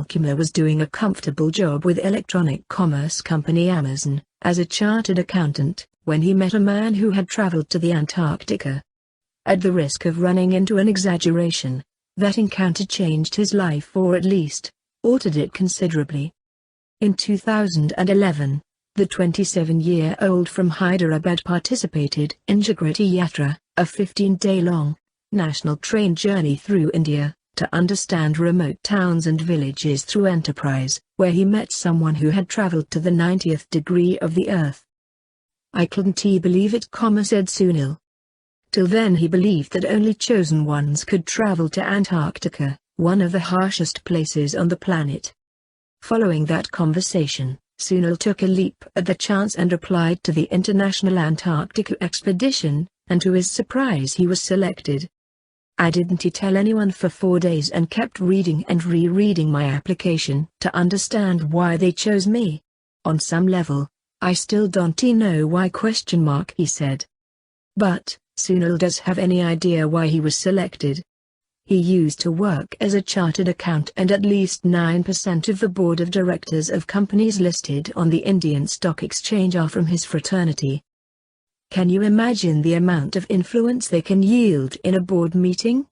Kumar was doing a comfortable job with electronic commerce company Amazon, as a chartered accountant, when he met a man who had traveled to the Antarctica. At the risk of running into an exaggeration, that encounter changed his life, or at least, altered it considerably. In 2011, the 27-year-old from Hyderabad participated in Jagriti Yatra, a 15-day-long, national train journey through India, to understand remote towns and villages through enterprise, where he met someone who had traveled to the 90th degree of the Earth. "I couldn't believe it," said Sunil. Till then he believed that only chosen ones could travel to Antarctica, one of the harshest places on the planet. Following that conversation, Sunil took a leap at the chance and applied to the International Antarctica Expedition, and to his surprise he was selected. "I didn't tell anyone for 4 days and kept reading and rereading my application to understand why they chose me. On some level, I still don't know why?" he said. But, Sunil does have any idea why he was selected. He used to work as a chartered accountant, at least 9% of the board of directors of companies listed on the Indian Stock Exchange are from his fraternity. Can you imagine the amount of influence they can yield in a board meeting?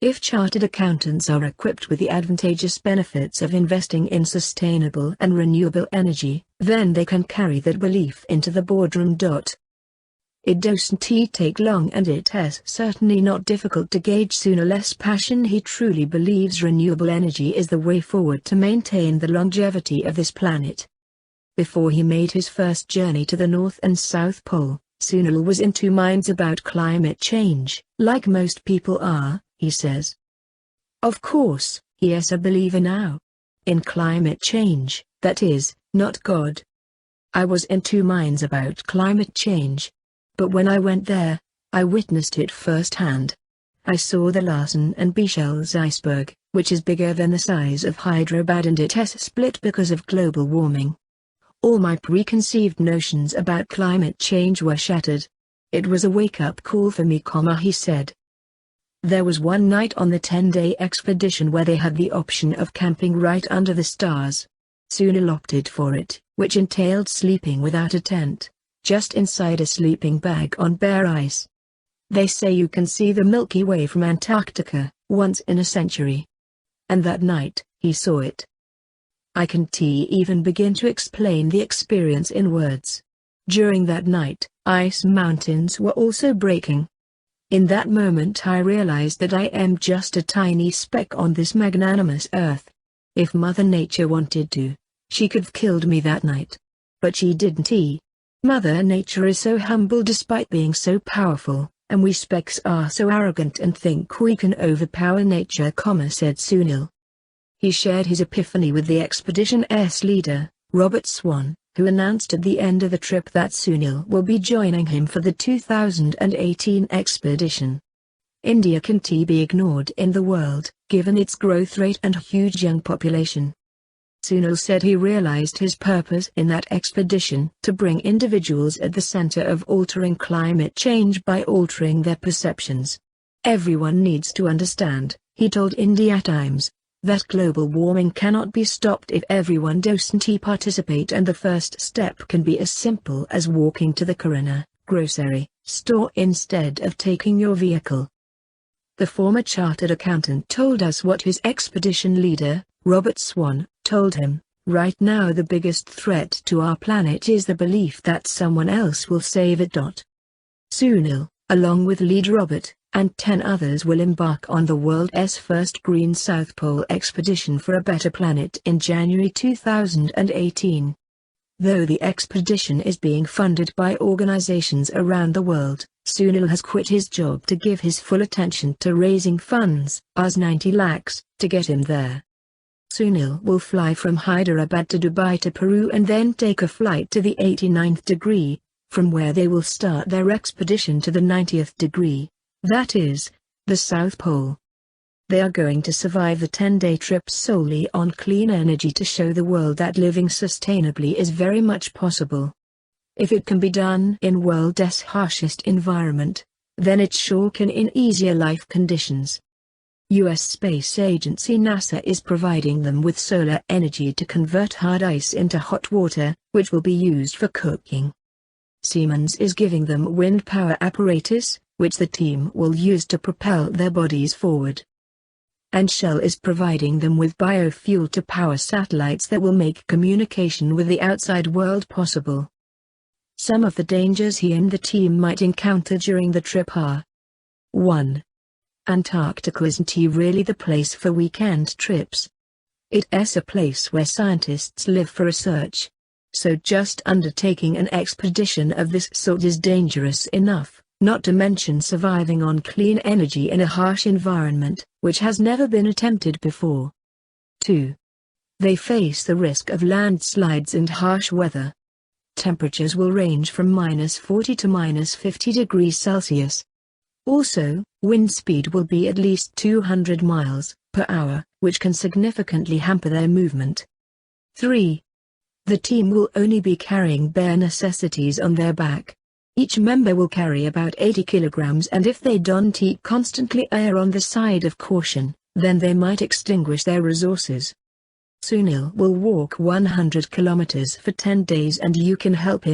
If chartered accountants are equipped with the advantageous benefits of investing in sustainable and renewable energy, then they can carry that belief into the boardroom. It doesn't take long, and it is certainly not difficult to gauge Sunil's passion. He truly believes renewable energy is the way forward to maintain the longevity of this planet. Before he made his first journey to the North and South Pole, Sunil was in two minds about climate change, like most people are, he says. Of course, he is a believer now. In climate change, that is, not God. I was in two minds about climate change. But when I went there, I witnessed it firsthand. I saw the Larsen and Bichel's iceberg, which is bigger than the size of Hyderabad, and it has split because of global warming. All my preconceived notions about climate change were shattered. It was a wake-up call for me, he said. There was one night on the 10-day expedition where they had the option of camping right under the stars. Sunil opted for it, which entailed sleeping without a tent, just inside a sleeping bag on bare ice. They say you can see the Milky Way from Antarctica, once in a century. And that night, he saw it. I can't even begin to explain the experience in words. During that night, ice mountains were also breaking. In that moment I realized that I am just a tiny speck on this magnanimous earth. If Mother Nature wanted to, she could have killed me that night. But she didn't. Mother Nature is so humble despite being so powerful, and we specks are so arrogant and think we can overpower nature, said Sunil. He shared his epiphany with the expedition's leader, Robert Swan, who announced at the end of the trip that Sunil will be joining him for the 2018 expedition. India can't be ignored in the world, given its growth rate and huge young population. Sunil said he realized his purpose in that expedition to bring individuals at the center of altering climate change by altering their perceptions. Everyone needs to understand, he told India Times, that global warming cannot be stopped if everyone doesn't participate, and the first step can be as simple as walking to the Kirana grocery store instead of taking your vehicle. The former chartered accountant told us what his expedition leader, Robert Swan, told him. Right now the biggest threat to our planet is the belief that someone else will save it. Sunil, along with lead Robert, and 10 others will embark on the world's first Green South Pole expedition for a better planet in January 2018. Though the expedition is being funded by organizations around the world, Sunil has quit his job to give his full attention to raising funds, as 90 lakhs, to get him there. Sunil will fly from Hyderabad to Dubai to Peru and then take a flight to the 89th degree, from where they will start their expedition to the 90th degree, that is, the South Pole. They are going to survive the 10-day trip solely on clean energy to show the world that living sustainably is very much possible. If it can be done in world's harshest environment, then it sure can in easier life conditions. U.S. Space Agency NASA is providing them with solar energy to convert hard ice into hot water, which will be used for cooking. Siemens is giving them wind power apparatus, which the team will use to propel their bodies forward. And Shell is providing them with biofuel to power satellites that will make communication with the outside world possible. Some of the dangers he and the team might encounter during the trip are: 1. Antarctica isn't really the place for weekend trips. It's a place where scientists live for research. So just undertaking an expedition of this sort is dangerous enough, not to mention surviving on clean energy in a harsh environment, which has never been attempted before. 2. They face the risk of landslides and harsh weather. Temperatures will range from -40 to -50 degrees Celsius. Also, wind speed will be at least 200 miles per hour, which can significantly hamper their movement. 3. The team will only be carrying bare necessities on their back. Each member will carry about 80 kilograms, and if they don't constantly err on the side of caution, then they might extinguish their resources. Sunil will walk 100 kilometers for 10 days, and you can help him.